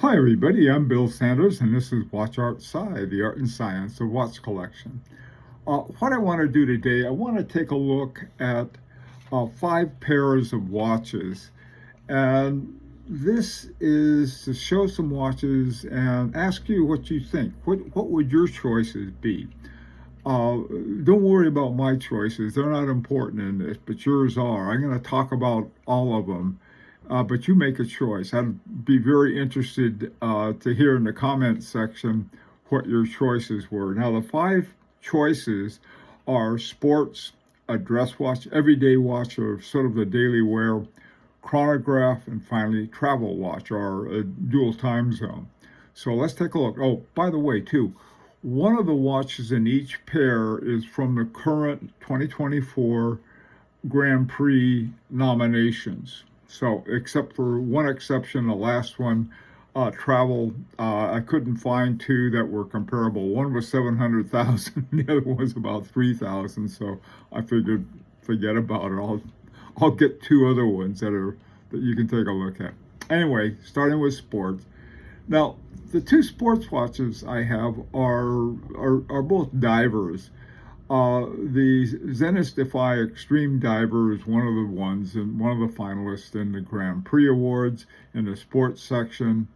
Hi, everybody. I'm Bill Sanders, and this is Watch Outside, the art and science of watch collection. What I want to do today, I want to take a look at 5 pairs of watches. And this is to show some watches and ask you what you think. What would your choices be? Don't worry about my choices. They're not important in this, but yours are. I'm going to talk about all of them, but you make a choice. I'd be very interested to hear in the comments section what your choices were. Now, the 5 choices are sports, a dress watch, everyday watch, or sort of the daily wear, chronograph, and finally travel watch, or a dual time zone. So let's take a look. Oh, by the way, too, one of the watches in each pair is from the current 2024 Grand Prix nominations. So, except for one exception, the last one, travel, I couldn't find 2 that were comparable. One was 700,000, the other was about 3,000. So I figured, forget about it. I'll get 2 other ones that you can take a look at. Anyway, starting with sports. Now, the 2 sports watches I have are both divers. The Zenith Defy Extreme Diver is one of the ones and one of the finalists in the Grand Prix Awards in the sports section.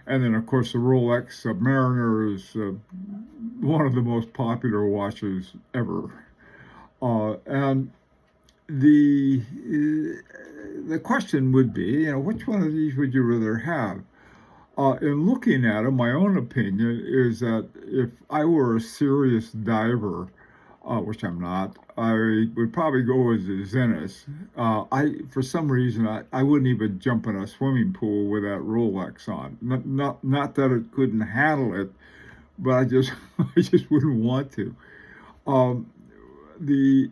And then, of course, the Rolex Submariner is one of the most popular watches ever. And the question would be, which one of these would you rather have? In looking at them, my own opinion is that if I were a serious diver, which I'm not, I would probably go with the Zenith. For some reason, I wouldn't even jump in a swimming pool with that Rolex on. Not that it couldn't handle it, but I just wouldn't want to. The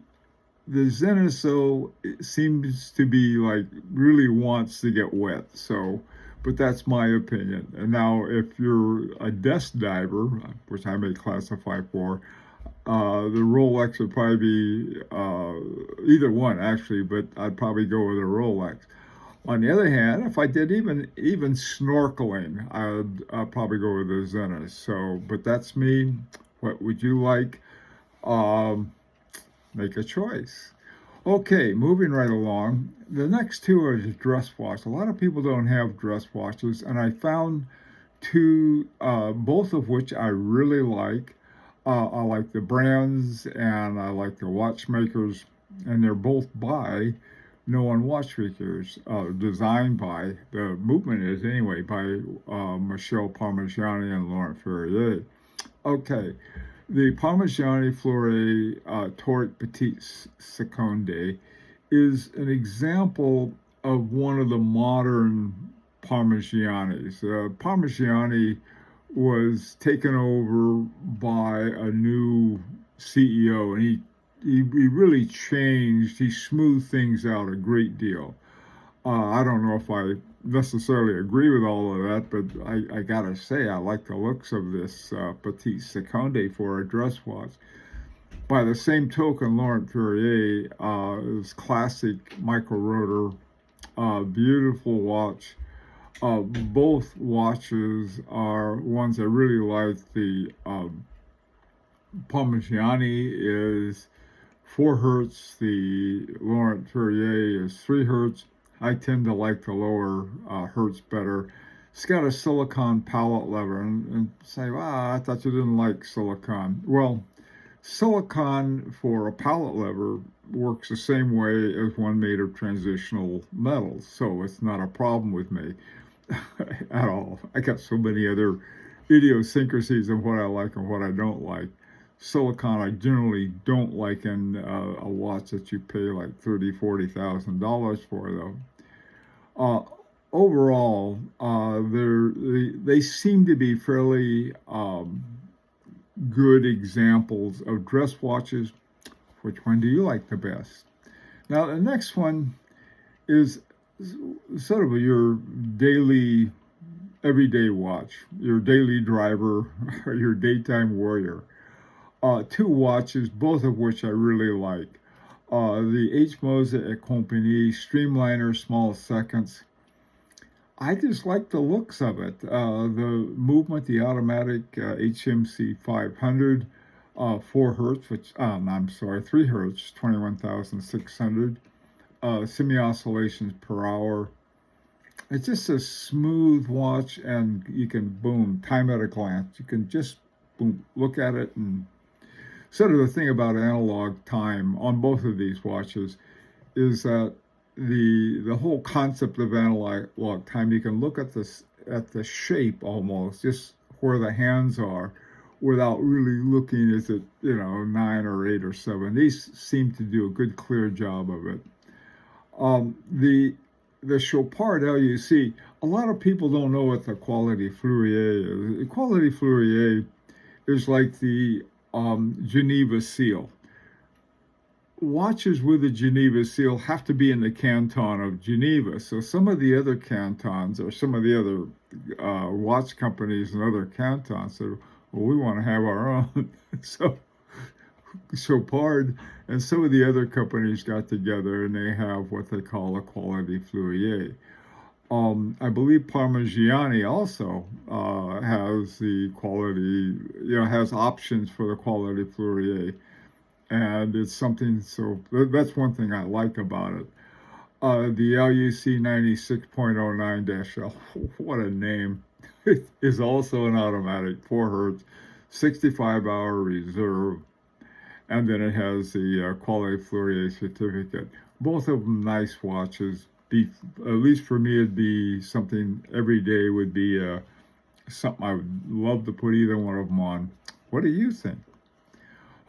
Zenith, so it seems to be like really wants to get wet. So, but that's my opinion. And now, if you're a desk diver, which I may classify for, the Rolex would probably be either one actually, but I'd probably go with a Rolex. On the other hand, if I did even snorkeling, I'd probably go with the Zenith. So, but that's me. What would you like? Make a choice. Okay, moving right along. The next 2 are just dress watch. A lot of people don't have dress watches, and I found 2, both of which I really like. I like the brands and I like the watchmakers, and they're both by known watchmakers, designed by, the movement is anyway, by Michel Parmigiani and Laurent Ferrier. Okay, the Parmigiani Fleury Toric Petit Seconde is an example of one of the modern Parmigianis. Parmigiani was taken over by a new CEO, and he really changed. He smoothed things out a great deal. I don't know if I necessarily agree with all of that, but I gotta say I like the looks of this Petit Seconde for a dress watch. By the same token, Laurent Ferrier is classic micro rotor, beautiful watch. Both watches are ones I really like. The Parmigiani is 4 hertz. The Laurent Ferrier is 3 hertz. I tend to like the lower hertz better. It's got a silicon palette lever, and say, I thought you didn't like silicon. Well, silicon for a palette lever works the same way as one made of transitional metals, so it's not a problem with me at all. I got so many other idiosyncrasies of what I like and what I don't like. Silicon I generally don't like in a watch that you pay like $30,000-$40,000 for, though. Overall, they seem to be fairly good examples of dress watches. Which one do you like the best? Now, the next one is sort of your daily, everyday watch, your daily driver, or your daytime warrior. 2 watches, both of which I really like. The H. Mose et Compagnie Streamliner Small Seconds. I just like the looks of it. The movement, the automatic HMC 500, 4 hertz, which, I'm sorry, 3 hertz, 21,600, semi-oscillations per hour. It's just a smooth watch, and you can, boom, time at a glance. You can just, boom, look at it. And sort of the thing about analog time on both of these watches is that the whole concept of analog time, you can look at this at the shape almost, just where the hands are, without really looking, is it 9 or 8 or 7. These seem to do a good clear job of it. The Chopard LUC, a lot of people don't know what the quality Fourier is. The quality Fourier is like the Geneva seal. Watches with the Geneva seal have to be in the canton of Geneva. So some of the other cantons, or some of the other watch companies in other cantons said, well, we want to have our own. So Chopard and some of the other companies got together, and they have what they call a quality Fourier. I believe Parmigiani also has the quality, has options for the quality Fourier. And it's something, so that's one thing I like about it. The LUC 96.09-L, what a name. It is also an automatic, 4 hertz, 65-hour reserve, and then it has the quality Fourier certificate. Both of them nice watches. At least for me, it'd be something every day would be something I would love to put either one of them on. What do you think?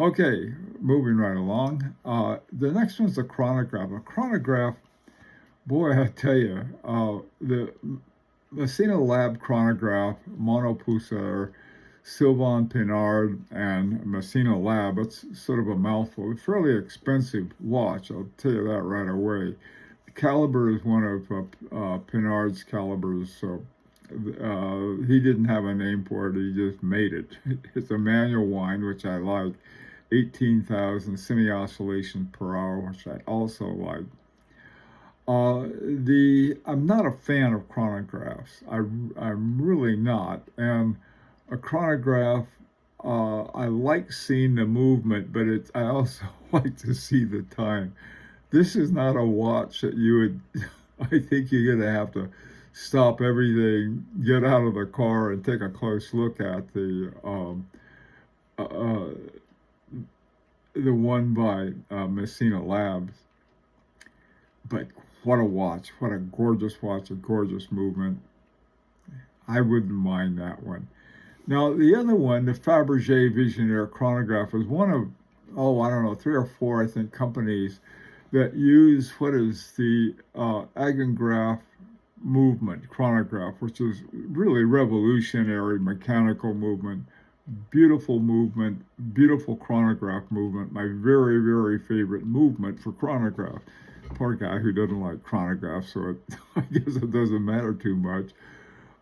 Okay, moving right along. The next one's a chronograph. A chronograph, boy, I tell you, the Messina Lab chronograph, Monopusa, Sylvain Pinard, and Messina Lab, it's sort of a mouthful. It's a fairly expensive watch, I'll tell you that right away. The caliber is one of Pinard's calibers, so he didn't have a name for it, he just made it. It's a manual wind, which I like. 18,000 semi-oscillations per hour, which I also like. I'm not a fan of chronographs. I'm really not. And a chronograph, I like seeing the movement, but I also like to see the time. This is not a watch that you would, I think you're going to have to stop everything, get out of the car, and take a close look at the one by Messina Labs. But what a watch, what a gorgeous watch, a gorgeous movement. I wouldn't mind that one. Now, the other one, the Fabergé Visionaire chronograph, is one of, I don't know, 3 or 4, I think, companies that use what is the Agengraph movement chronograph, which is really revolutionary mechanical movement. Beautiful movement, beautiful chronograph movement. My very, very favorite movement for chronograph. Poor guy who doesn't like chronographs, so I guess it doesn't matter too much.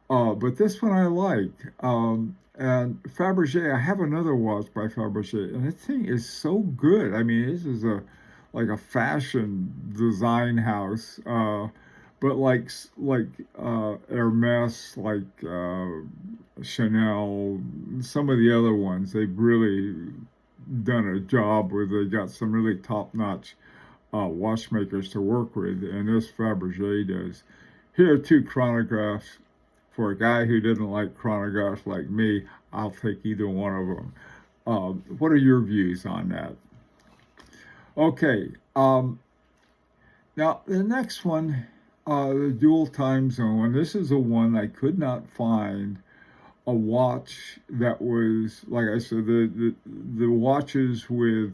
But this one I like. And Fabergé, I have another watch by Fabergé, and that thing is so good. I mean, this is like a fashion design house. But like Hermes, like Chanel, some of the other ones, they've really done a job where they got some really top-notch watchmakers to work with, and this Fabergé does. Here are 2 chronographs. For a guy who didn't like chronographs like me, I'll take either one of them. What are your views on that? Okay, now the next one, the dual time zone. This is the one I could not find a watch that was, like I said, the watches with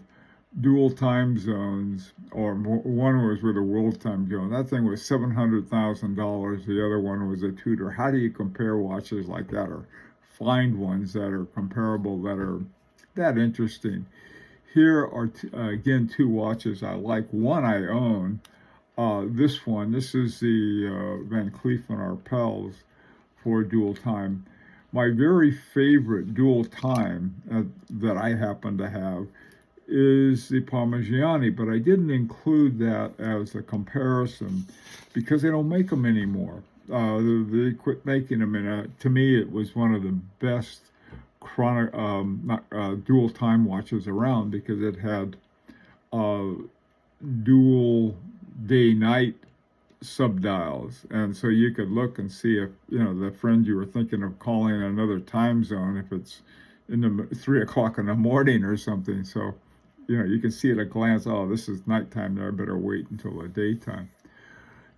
dual time zones, or one was with a world time zone. That thing was $700,000. The other one was a Tudor. How do you compare watches like that, or find ones that are comparable, that are that interesting? Here are, again, 2 watches I like. One I own. This is the Van Cleef & Arpels for dual time. My very favorite dual time that I happen to have is the Parmigiani, but I didn't include that as a comparison because they don't make them anymore. They quit making them, and to me, it was one of the best dual time watches around because it had uh, dual day-night subdials, and so you could look and see if the friend you were thinking of calling in another time zone, if it's in the 3 o'clock in the morning or something. So you can see at a glance, oh, this is nighttime there, I better wait until the daytime.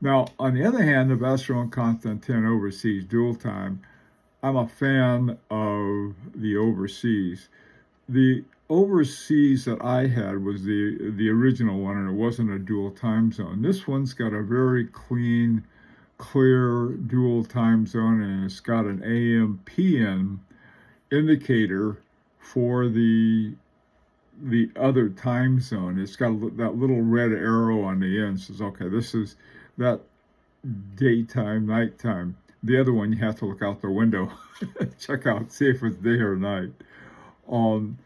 Now, on the other hand, the Vacheron Constantin overseas dual time, I'm a fan of the overseas. The overseas that I had was the original one, and it wasn't a dual time zone. This one's got a very clean, clear dual time zone, and it's got an AM PM indicator for the other time zone. It's got that little red arrow on the end. Says, okay, this is that daytime, nighttime. The other one, you have to look out the window, check out, see if it's day or night. Um,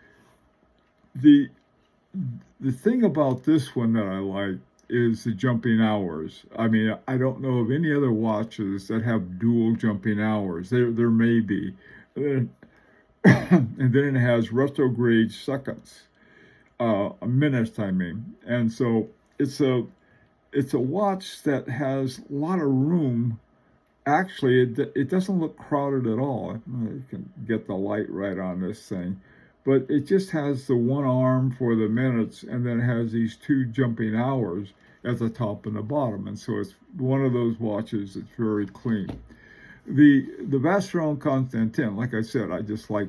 the thing about this one that I like is the jumping hours. I mean, I don't know of any other watches that have dual jumping hours. There may be. And then it has retrograde seconds, minutes, I mean. And so it's a watch that has a lot of room. Actually, it doesn't look crowded at all. You can get the light right on this thing. But it just has the one arm for the minutes, and then it has these two jumping hours at the top and the bottom. And so it's one of those watches that's very clean. The Vacheron Constantin, like I said, I just like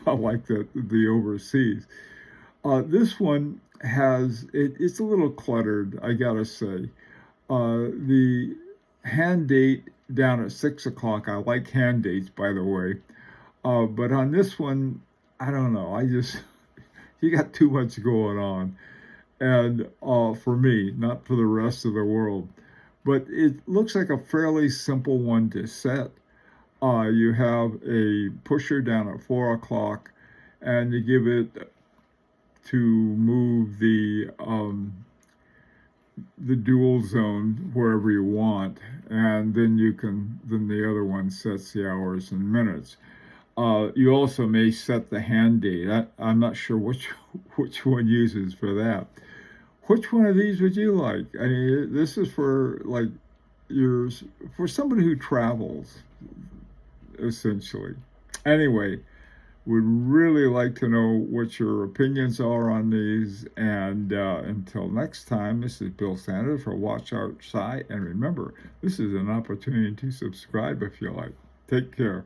I like the overseas. This one has it's a little cluttered, I gotta say. The hand date down at 6 o'clock. I like hand dates, by the way. But on this one, I don't know. You got too much going on. And for me, not for the rest of the world. But it looks like a fairly simple one to set. You have a pusher down at 4 o'clock, and you give it to move the dual zone wherever you want, and then the other one sets the hours and minutes. You also may set the hand date. I'm not sure which one uses for that. Which one of these would you like? I mean, this is for for somebody who travels, essentially. Anyway, would really like to know what your opinions are on these. And until next time, this is Bill Sanders for Watch Outside. And remember, this is an opportunity to subscribe if you like. Take care.